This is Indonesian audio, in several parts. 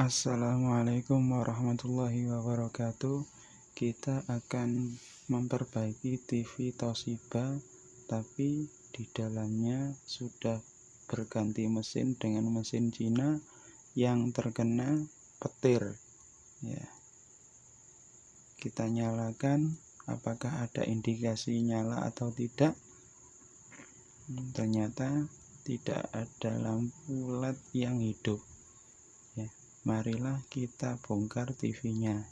Assalamualaikum warahmatullahi wabarakatuh. Kita akan memperbaiki TV Toshiba, tapi di dalamnya sudah berganti mesin dengan mesin Cina yang terkena petir. Ya. Kita nyalakan, apakah ada indikasi nyala atau tidak? Ternyata tidak ada lampu LED yang hidup. Ya. Marilah kita bongkar TV-nya.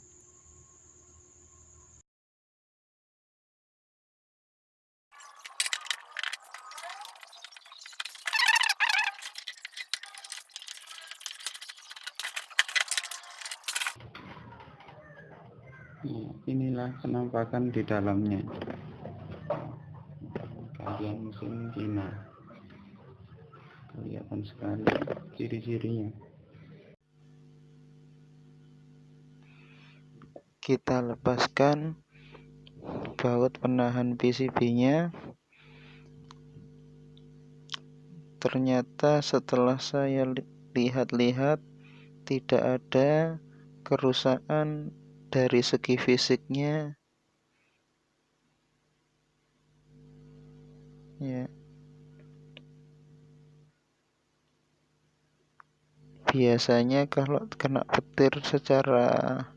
Inilah penampakan di dalamnya. Kalian mesin Cina. Kelihatan sekali ciri-cirinya. Kita lepaskan baut penahan PCB-nya. Ternyata setelah saya lihat-lihat tidak ada kerusakan dari segi fisiknya. Ya. Biasanya kalau kena petir secara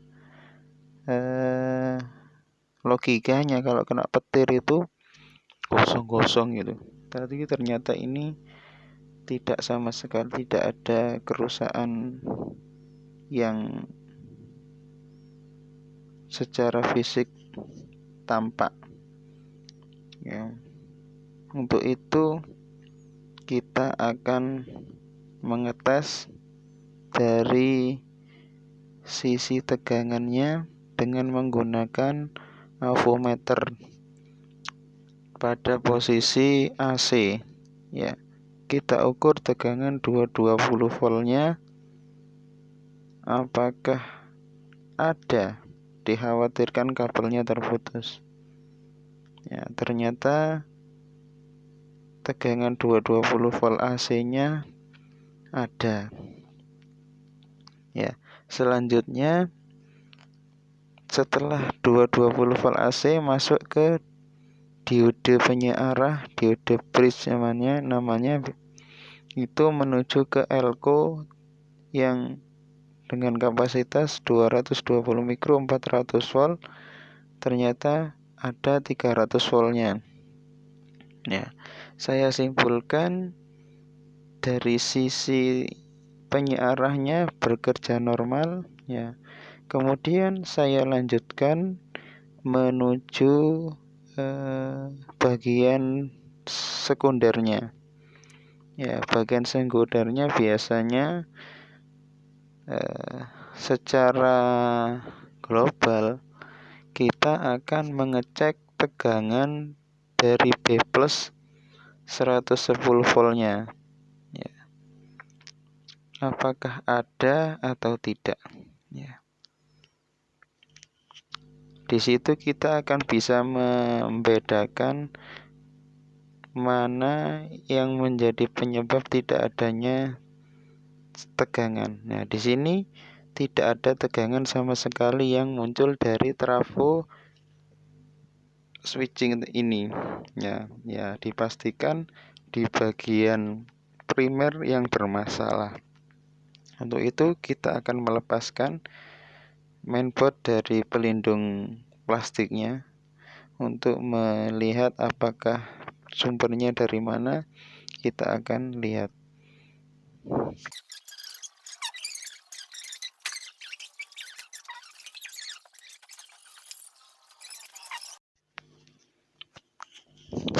logikanya kalau kena petir itu gosong-gosong gitu. Tapi ternyata ini tidak sama sekali, tidak ada kerusakan yang secara fisik tampak. Ya. Untuk itu kita akan mengetes dari sisi tegangannya dengan menggunakan avometer pada posisi AC. Ya, kita ukur tegangan 220 voltnya. Apakah ada? Dikhawatirkan kabelnya terputus. Ya, ternyata tegangan 220 volt AC-nya ada. Ya, selanjutnya setelah 220 volt AC masuk ke diode penyearah, diode bridge namanya itu menuju ke elko yang dengan kapasitas 220 mikro 400 volt. Ternyata ada 300 voltnya. Ya, saya simpulkan dari sisi penyearahnya bekerja normal. Ya, kemudian saya lanjutkan menuju bagian sekundernya. Ya, bagian sekundernya biasanya secara global kita akan mengecek tegangan dari B plus 110 voltnya. Ya. Apakah ada atau tidak? Ya. Di situ kita akan bisa membedakan mana yang menjadi penyebab tidak adanya tegangan. Nah, di sini tidak ada tegangan sama sekali yang muncul dari trafo switching ini. Ya, dipastikan di bagian primer yang bermasalah. Untuk itu kita akan melepaskan mainboard dari pelindung plastiknya untuk melihat apakah sumbernya dari mana. Kita akan lihat.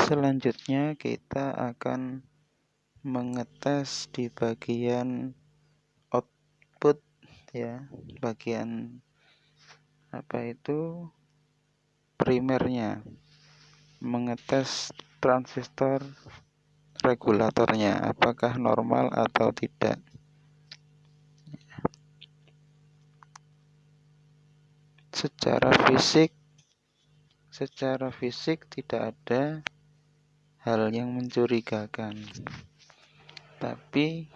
Selanjutnya kita akan mengetes di bagian output, ya, bagian primernya, mengetes transistor regulatornya apakah normal atau tidak. Secara fisik tidak ada hal yang mencurigakan, tapi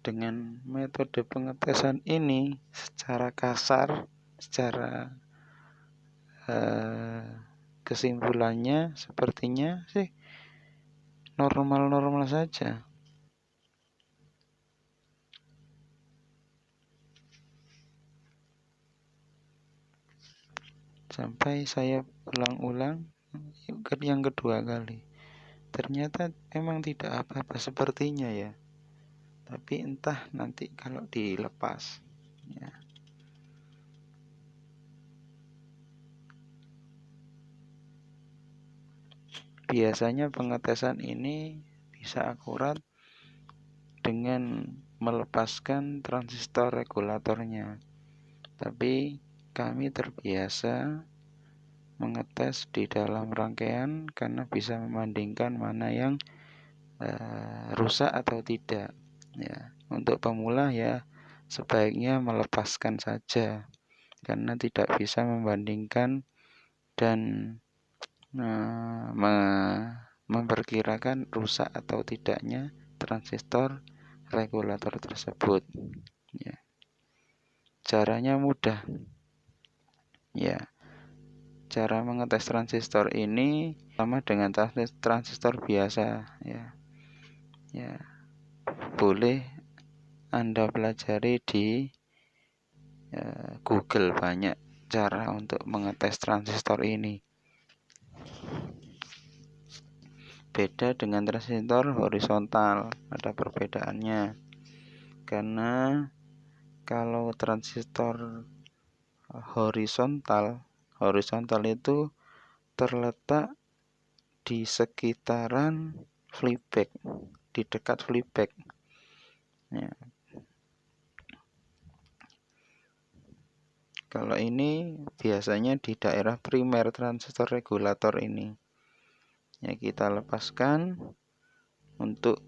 Dengan metode pengetesan ini secara kasar, secara kesimpulannya sepertinya sih normal-normal saja. Sampai saya ulang-ulang yang kedua kali. Ternyata memang tidak apa-apa sepertinya ya. Tapi entah nanti kalau dilepas ya. Biasanya pengetesan ini bisa akurat dengan melepaskan transistor regulatornya. Tapi kami terbiasa mengetes di dalam rangkaian karena bisa membandingkan mana yang rusak atau tidak. Ya, untuk pemula ya sebaiknya melepaskan saja karena tidak bisa membandingkan dan memperkirakan rusak atau tidaknya transistor regulator tersebut. Ya. Caranya mudah. Ya. Cara mengetes transistor ini sama dengan transistor biasa ya. Ya. Boleh Anda pelajari di Google, banyak cara untuk mengetes transistor ini. Beda dengan transistor horizontal, ada perbedaannya. Karena kalau transistor horizontal itu terletak di sekitaran flipback, di dekat flipback. Ya. Kalau ini biasanya di daerah primer transistor regulator ini. Ya, kita lepaskan untuk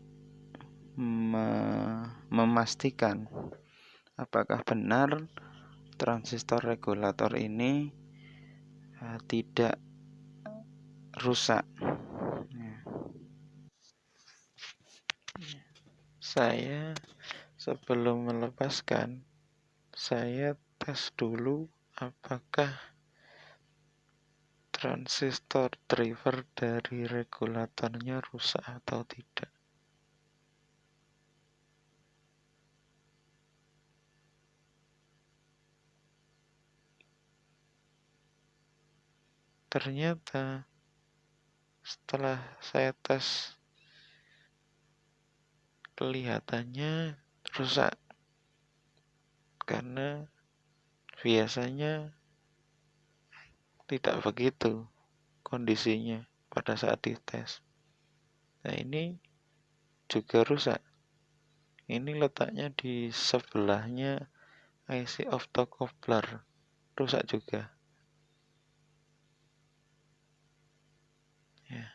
memastikan apakah benar transistor regulator ini tidak rusak. Ya. Saya sebelum melepaskan, saya tes dulu apakah transistor driver dari regulatornya rusak atau tidak. Ternyata setelah saya tes kelihatannya rusak karena biasanya tidak begitu kondisinya pada saat dites. Nah, ini juga rusak. Ini letaknya di sebelahnya IC optocoupler, rusak juga. Ya.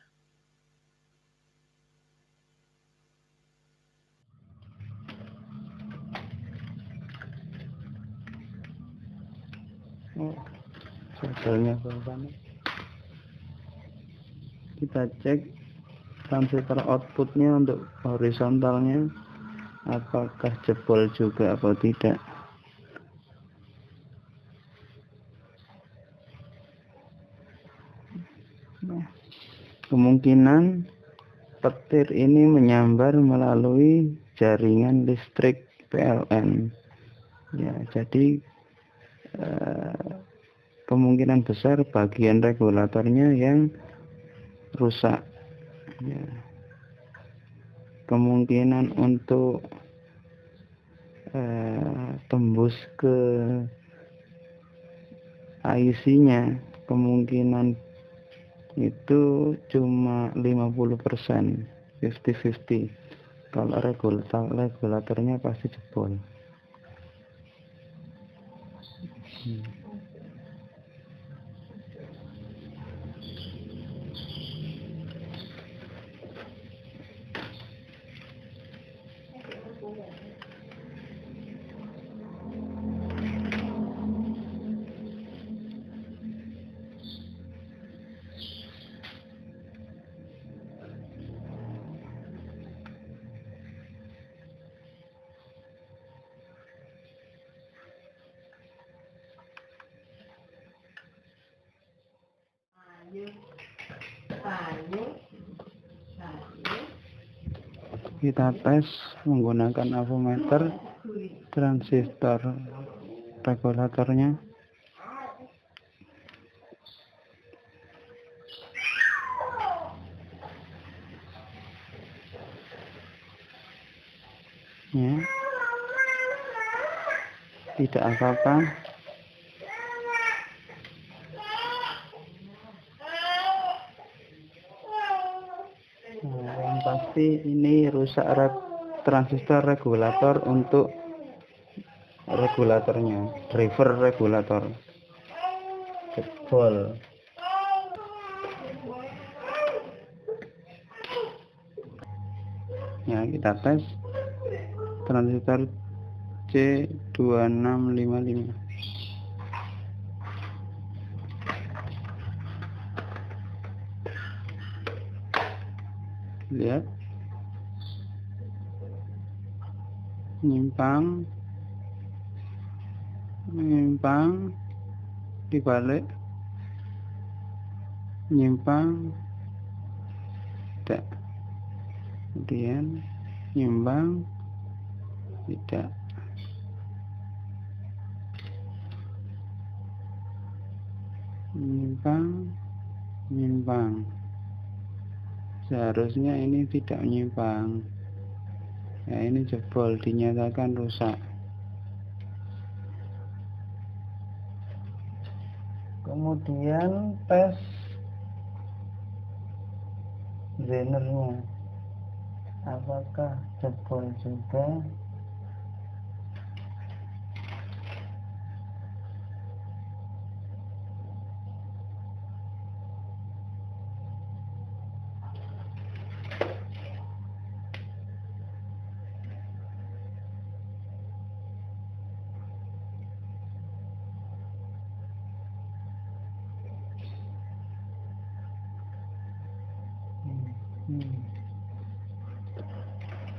Kabelnya bawah. Kita cek transistor outputnya untuk horizontalnya apakah jebol juga atau tidak. Kemungkinan petir ini menyambar melalui jaringan listrik PLN. Ya, jadi kemungkinan besar bagian regulatornya yang rusak. Ya. Kemungkinan untuk tembus ke IC-nya kemungkinan itu cuma 50%, 50-50. Kalau regulatornya pasti jebol. Kita tes menggunakan avometer, transistor regulatornya. Ya, tidak apa-apa. Yang pasti ini rusak transistor regulator untuk regulatornya, driver regulator jebol. Ya, kita tes transistor C2655. Lihat, nyimpang dibalik, nyimpang tidak, kemudian nyimbang tidak. Nyimpang. Seharusnya ini tidak menyimpang. Ya, ini jebol, dinyatakan rusak. Kemudian tes zenernya, apakah jebol juga?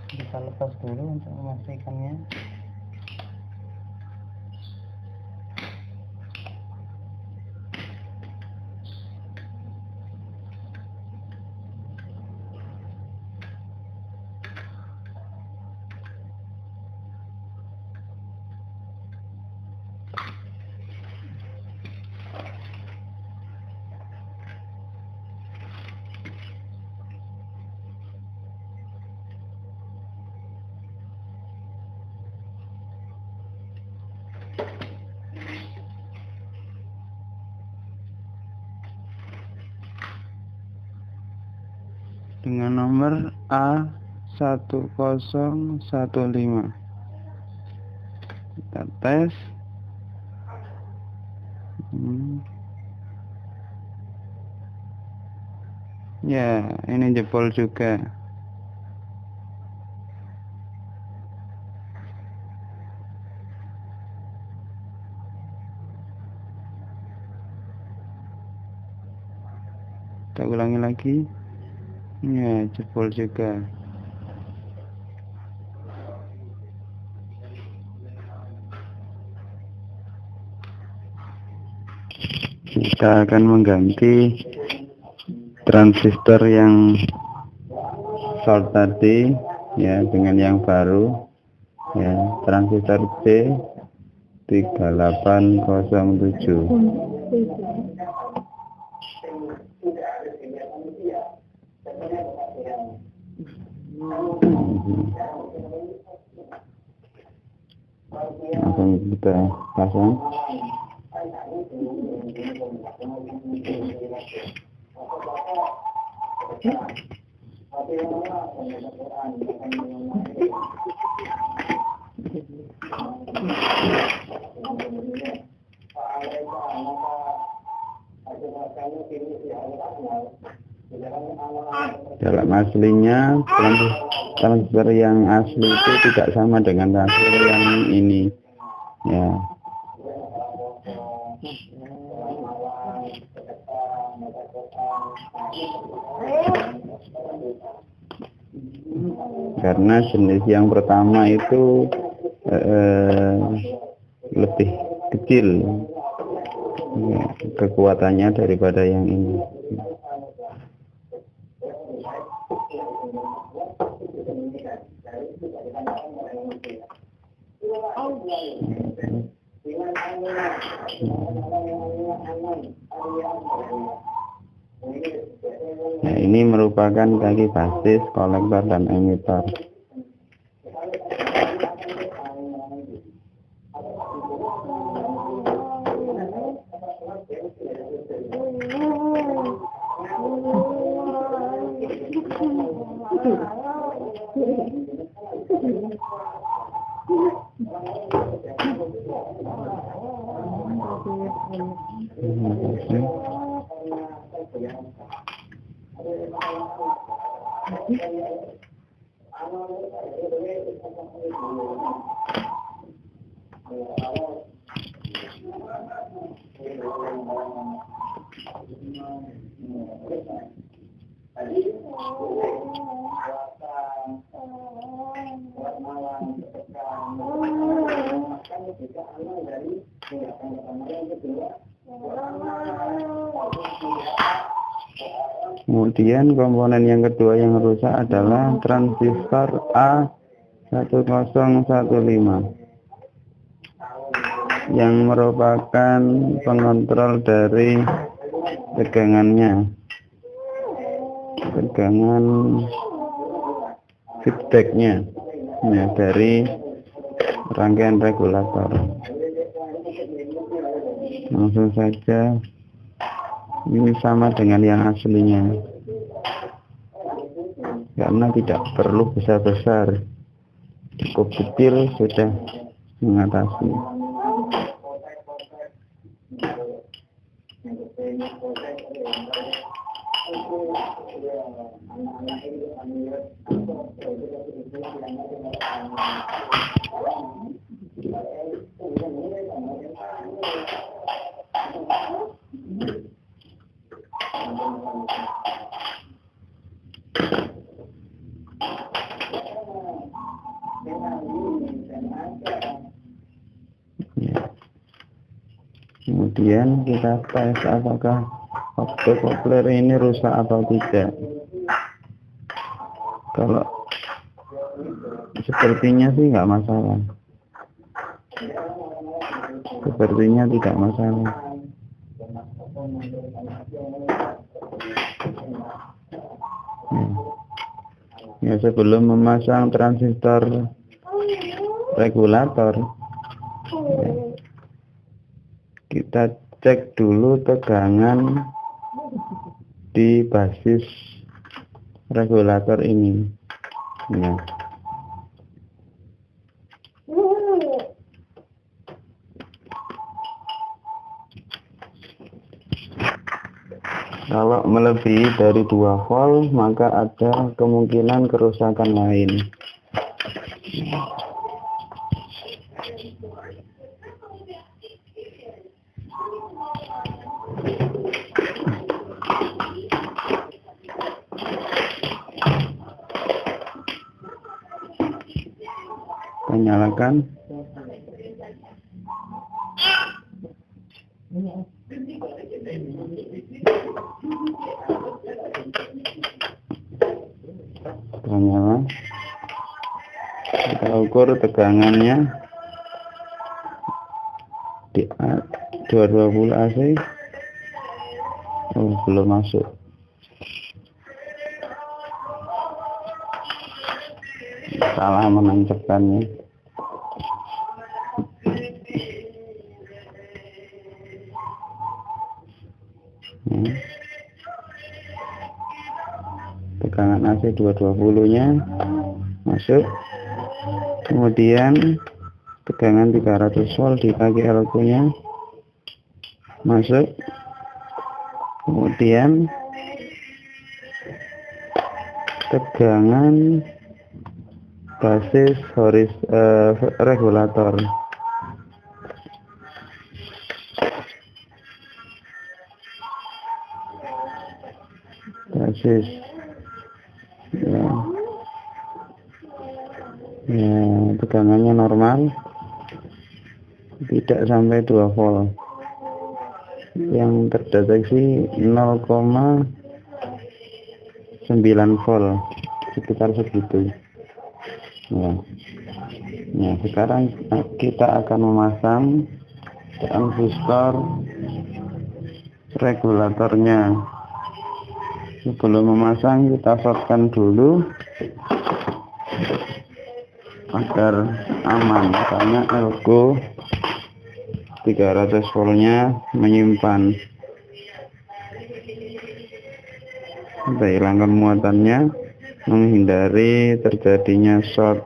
Kita lepas dulu untuk memastikannya. Dengan nomor A1015 kita tes. Ya, ini jebol juga. Kita ulangi lagi. Ya, jebol juga. Kita akan mengganti transistor yang short tadi ya dengan yang baru ya, transistor C3807. Langsung kita pasang. Dalam aslinya transistor yang asli itu tidak sama dengan transistor yang ini ya. Karena jenis yang pertama itu lebih kecil ya, kekuatannya daripada yang ini. Nah, ini merupakan kaki basis, kolektor, dan emitor. Kemudian komponen yang kedua yang rusak adalah transistor A1015 yang merupakan pengontrol dari tegangannya, tegangan feedbacknya, ya, dari rangkaian regulator. Langsung saja, ini sama dengan yang aslinya, karena tidak perlu besar-besar, cukup kecil sudah mengatasi. Kemudian kita tes apakah optokopler ini rusak atau tidak. Kalau sepertinya sih nggak masalah, sepertinya tidak masalah. Ya, sebelum memasang transistor regulator, ya, kita cek dulu tegangan di basis regulator ini, ya. Kalau melebihi dari 2 volt, maka ada kemungkinan kerusakan lain. Kita nyalakan. Nyala. Kita ukur tegangannya di 220 AC. Oh, belum masuk. Salah menancapkannya. Tegangan AC 220-nya masuk. Kemudian tegangan 300 volt di kaki LQ-nya masuk. Kemudian tegangan basis regulator. Basis, ya, tegangannya normal, tidak sampai 2 volt. Yang terdeteksi 0,9 volt, sekitar segitu. Ya, sekarang kita akan memasang transistor regulatornya. Sebelum memasang kita shortkan dulu agar aman, karena elko 300 voltnya menyimpan. Kita hilangkan muatannya, menghindari terjadinya short.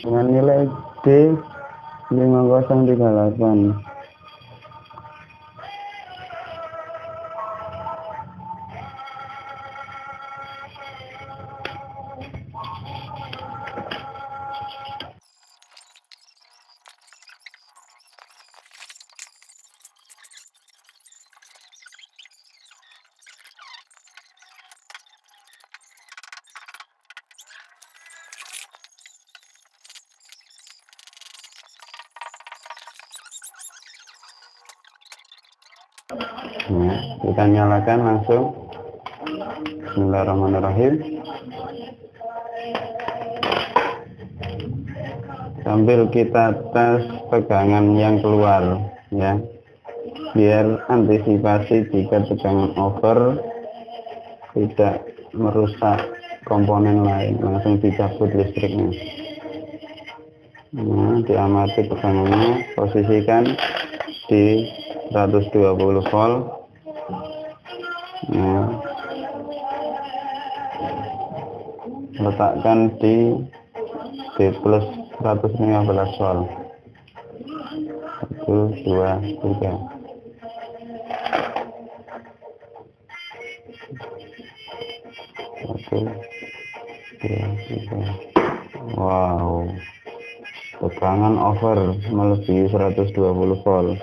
Dengan nilai D5038. Nah, kita nyalakan langsung. Bismillahirrahmanirrahim. Sambil kita tes tegangan yang keluar, ya, biar antisipasi jika tegangan over tidak merusak komponen lain, langsung dicabut listriknya. Nah, diamati tegangannya, posisikan di 120 volt. Nah, letakkan di D plus 115 volt. 1, 2, 3. Wow, tegangan over melebihi 120 volt.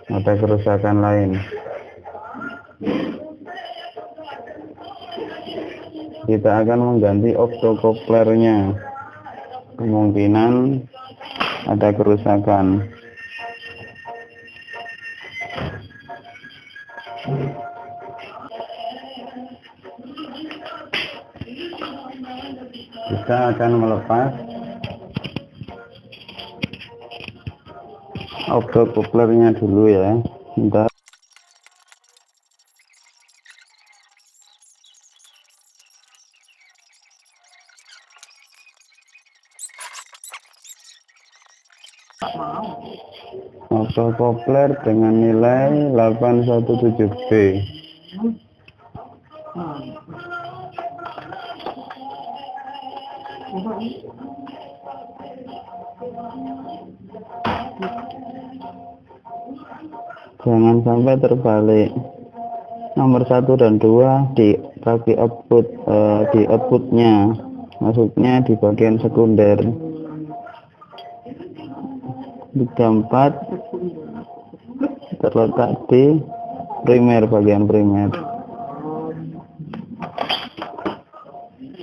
Ada kerusakan lain. Kita akan mengganti optokoplernya. Kemungkinan ada kerusakan. Kita akan melepas optokoplernya dulu, ya. Bentar. Optokopler dengan nilai 817B. Jangan sampai terbalik. Nomor 1 dan 2 di outputnya, maksudnya di bagian sekunder. 34 terletak di primer, bagian primer.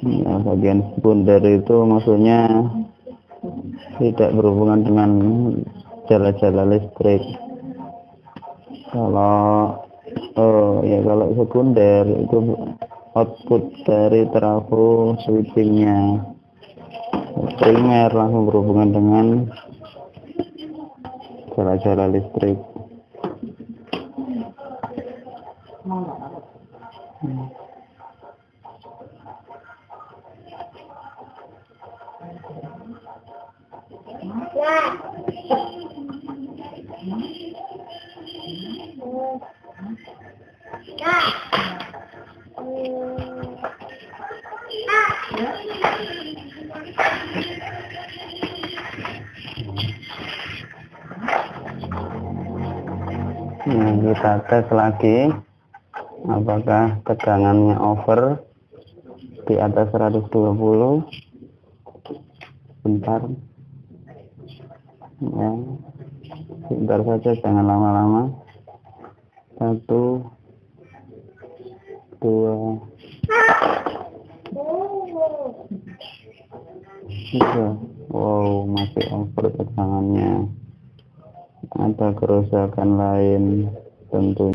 Ya, bagian sekunder itu maksudnya tidak berhubungan dengan jala-jala listrik. Kalau kalau sekunder itu output dari trafo switchingnya. Primer langsung berhubungan dengan jala-jala listrik. Nah, kita tes lagi apakah tegangannya over di atas 120. Bentar, ya, sebentar saja, jangan lama-lama. 1, 2, 3. Wow, masih over tegangannya. Ada kerusakan lain tentu.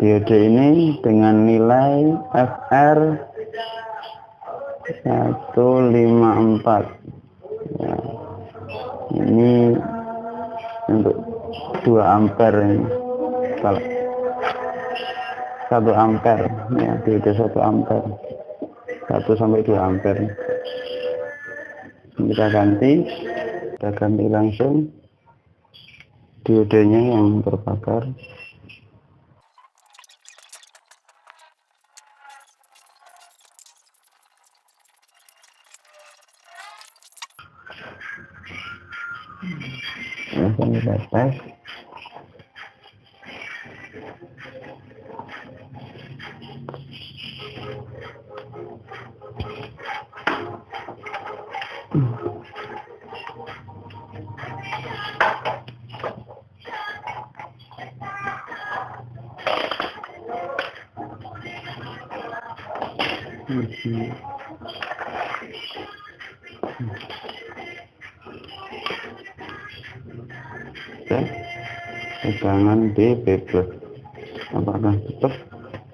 diode ini dengan nilai FR 154 ya. Ini untuk 2 ampere ini. Kalau 1 ampere ya, diode 1 ampere, 1 sampai 2 ampere. Kita ganti langsung diodenya yang terbakar. Langsung kita tes. Tegangan dB+, apakah tetap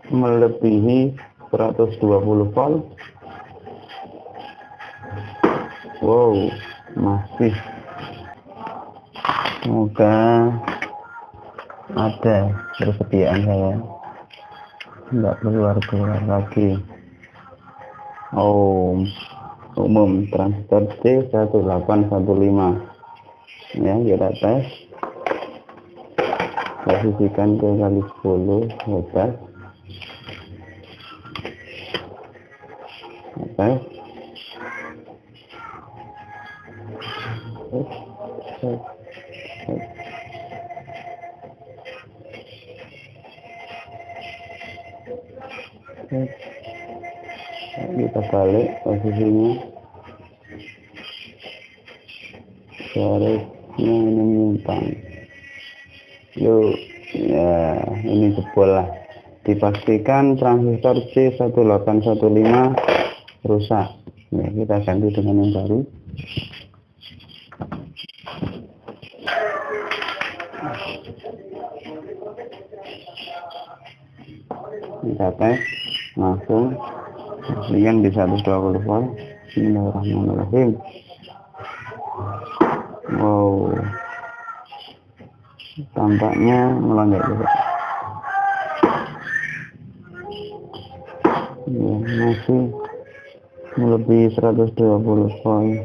melebihi 120 volt? Wow, masih. Semoga ada persediaan saya, nggak keluar lagi. Oh, umum transistor C1815 ya, kita tes. Posisikan ke kali 10 hebat. Oke. Kita balik posisinya. Garisnya ini menyimpang. Yuk, ya ini jebol lah. Dipastikan transistor C1815 rusak. Ya, kita ganti dengan yang baru. Kita tes langsung. Pastikan di 120 volt. Bismillahirrahmanirrahim. Wow, tampaknya melonjak juga. Ya, masih melebihi 120 volt.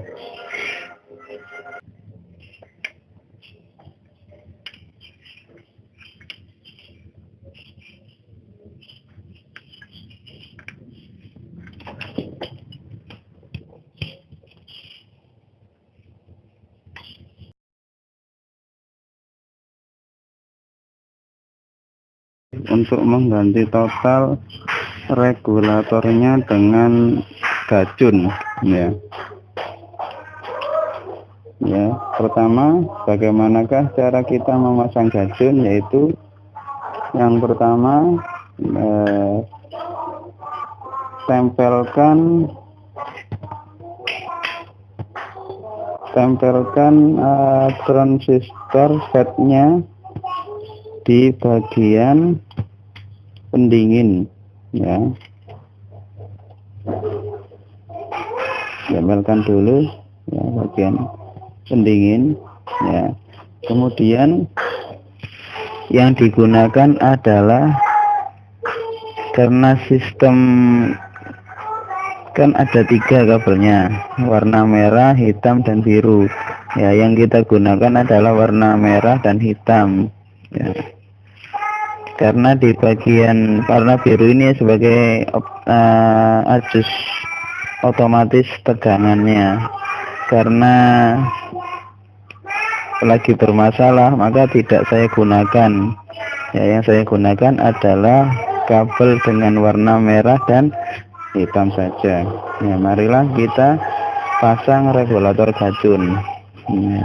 Untuk mengganti total regulatornya dengan gacun ya. Ya, pertama bagaimanakah cara kita memasang gacun, yaitu yang pertama tempelkan transistor setnya di bagian pendingin ya. Tempelkan dulu ya bagian pendingin ya. Kemudian yang digunakan adalah, karena sistem kan ada 3 kabelnya, warna merah, hitam, dan biru ya. Yang kita gunakan adalah warna merah dan hitam ya. Karena di bagian warna biru ini sebagai adjust otomatis tegangannya, karena lagi bermasalah maka tidak saya gunakan ya. Yang saya gunakan adalah kabel dengan warna merah dan hitam saja ya. Marilah kita pasang regulator gacun ya.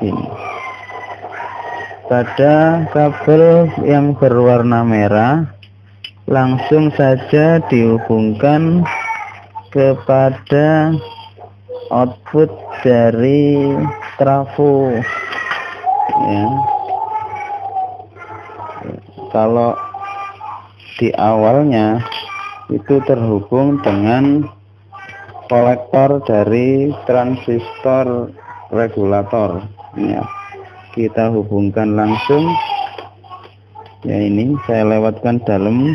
Ini pada kabel yang berwarna merah langsung saja dihubungkan kepada output dari trafo ya. Kalau di awalnya itu terhubung dengan kolektor dari transistor regulator ya. Kita hubungkan langsung ya, ini saya lewatkan dalam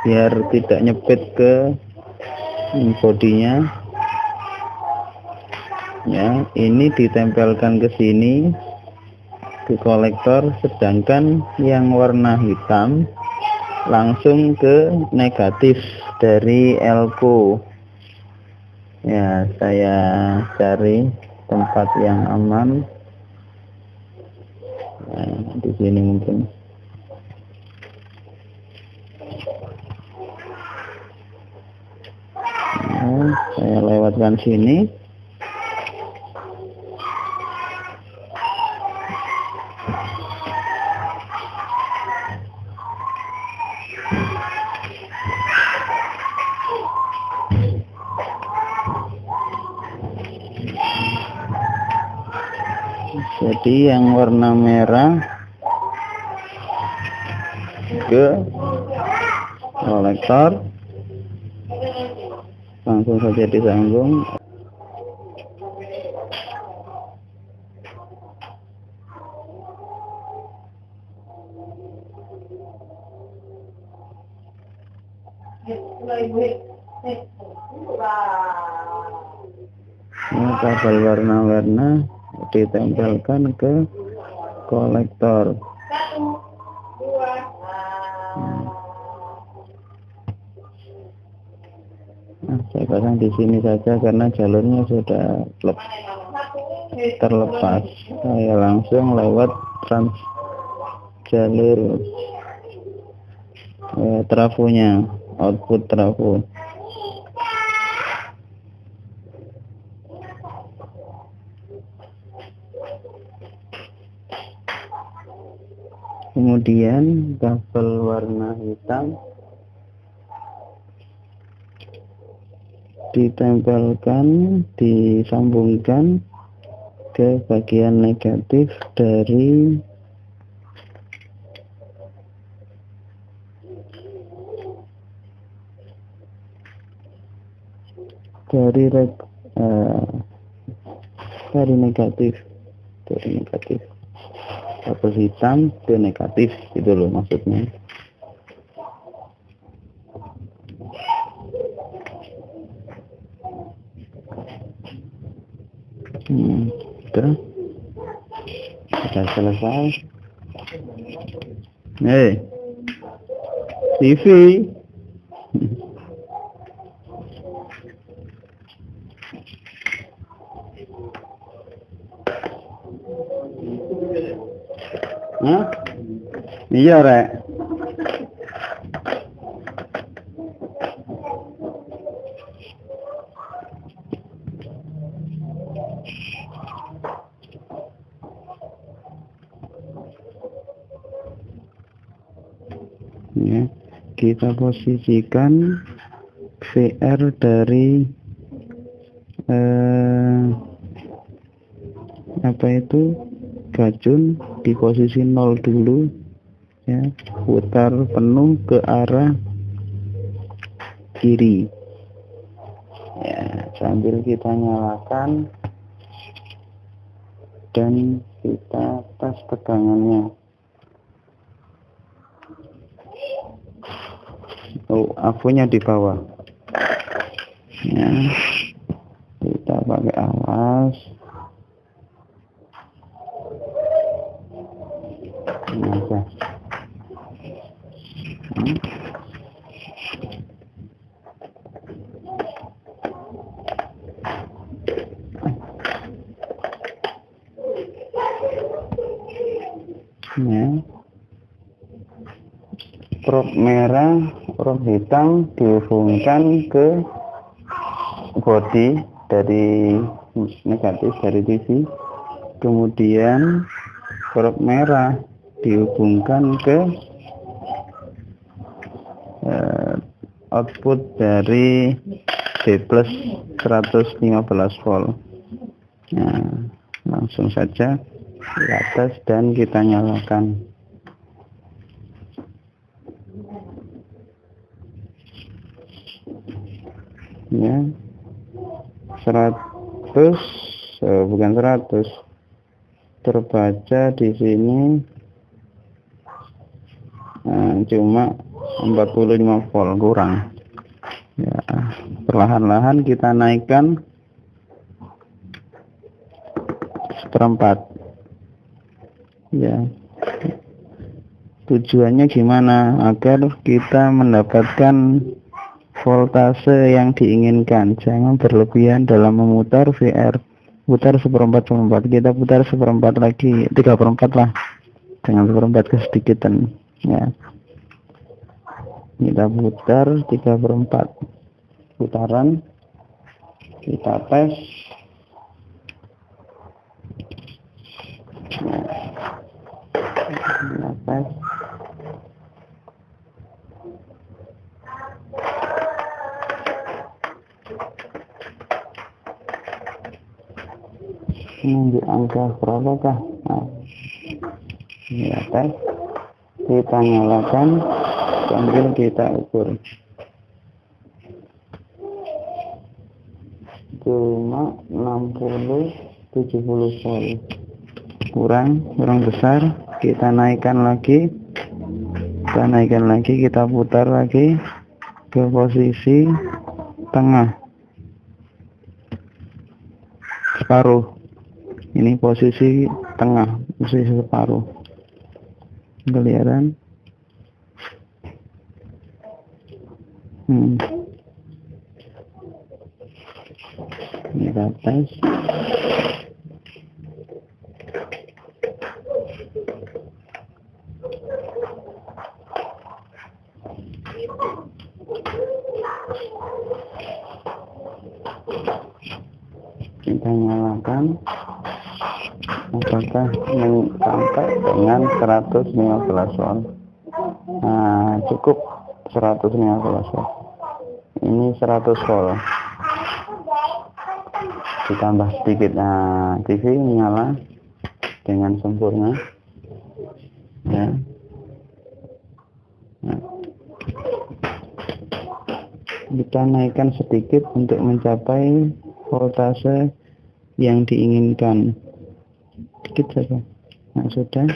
biar tidak nyepit ke bodinya ya. Ini ditempelkan ke sini ke kolektor, sedangkan yang warna hitam langsung ke negatif dari elko ya. Saya cari tempat yang aman ya, di sini mungkin. Nah, saya lewatkan sini. Jadi yang warna merah ke kolektor, langsung saja disambung. Ini kabel warna-warna ditempelkan ke kolektor. Nah, saya pasang di sini saja karena jalurnya sudah terlepas. Saya langsung lewat jalur trafonya, output trafo. Kemudian kabel warna hitam ditempelkan, disambungkan ke bagian negatif dari negatif, kabel hitam ke negatif, itu loh maksudnya. Sudah selesai. TV. Hah? Iya, Rek. Ya, kita posisikan VR dari gajun di posisi 0 dulu ya, putar penuh ke arah kiri ya, sambil kita nyalakan dan kita tes tegangannya. Afunya di bawah ya, kita pakai awas. Aja. Ya. Prob merah, prob hitam dihubungkan ke body dari negatif dari TV. Kemudian prob merah dihubungkan ke output dari D plus 115 volt Nah, langsung saja kita tes dan kita nyalakan. Ya, 100, bukan 100, terbaca di sini cuma 45 volt, kurang. Ya, perlahan-lahan kita naikkan 1/4. Ya, tujuannya gimana? Agar kita mendapatkan voltase yang diinginkan. Jangan berlebihan dalam memutar VR. Putar 1/4, kita putar 1/4 lagi, 3/4 lah, jangan 1/4 kesedikitan. Ya, kita putar 3/4 putaran, kita tes. Kita tes. Menunjuk angka berapakah? Nah, ya, tes. Kita nyalakan sambil kita ukur. Cuma 60-70 volt, kurang besar. Kita naikkan lagi, kita putar lagi ke posisi tengah, separuh. Ini posisi tengah, posisi separuh. Kelihatan? Kita tes. Kita nyalakan. Apakah sampai dengan 115 volt? Nah, cukup 115 volt. Ini 100 volt. Ditambah sedikit. Nah, TV nyala dengan sempurna. Ya. Nah, kita naikkan sedikit untuk mencapai voltase yang diinginkan. Sedikit saja. Nah, sudah.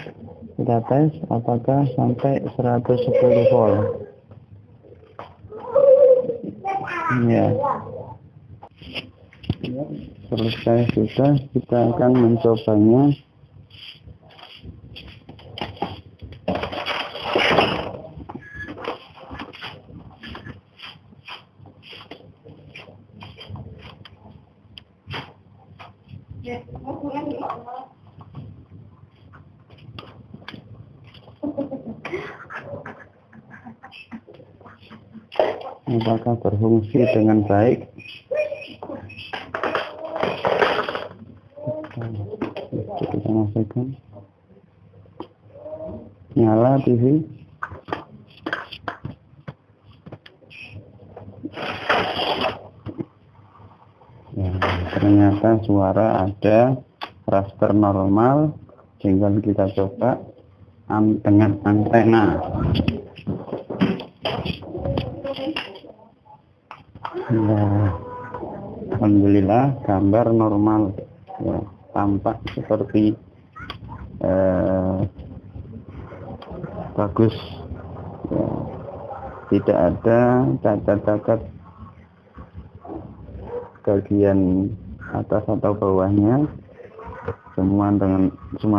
Kita tes apakah sampai 110 volt. Ya. Selesai sudah, kita akan mencobanya. Apakah berfungsi dengan baik? Kita masukkan. Nyala TV. Ya, ternyata suara ada, raster normal. Tinggal kita coba dengan antena. Ya, alhamdulillah gambar normal. Ya, tampak seperti bagus. Ya, tidak ada cacat-cacat bagian atas atau bawahnya, semua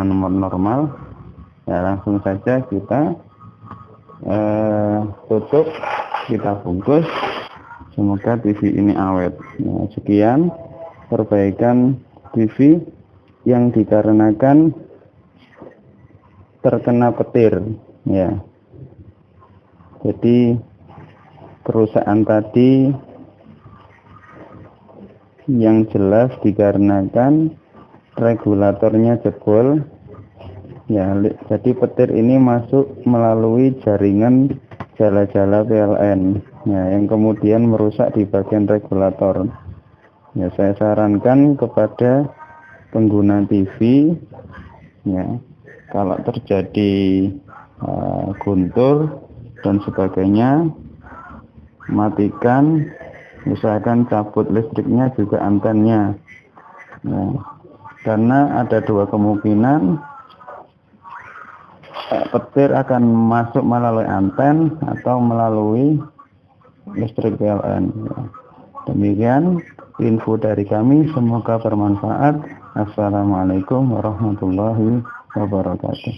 nomor normal. Ya, langsung saja kita tutup, kita bungkus. Semoga TV ini awet. Nah, sekian perbaikan TV yang dikarenakan terkena petir. Ya, jadi kerusakan tadi yang jelas dikarenakan regulatornya jebol. Ya, jadi petir ini masuk melalui jaringan jala-jala PLN. Ya, yang kemudian merusak di bagian regulator. Ya, saya sarankan kepada pengguna TV, ya, kalau terjadi guntur dan sebagainya, matikan, usahakan cabut listriknya juga antennya, ya. Karena ada dua kemungkinan, petir akan masuk melalui anten atau melalui listrik PLN, ya. Demikian info dari kami, semoga bermanfaat. Assalamualaikum warahmatullahi wabarakatuh.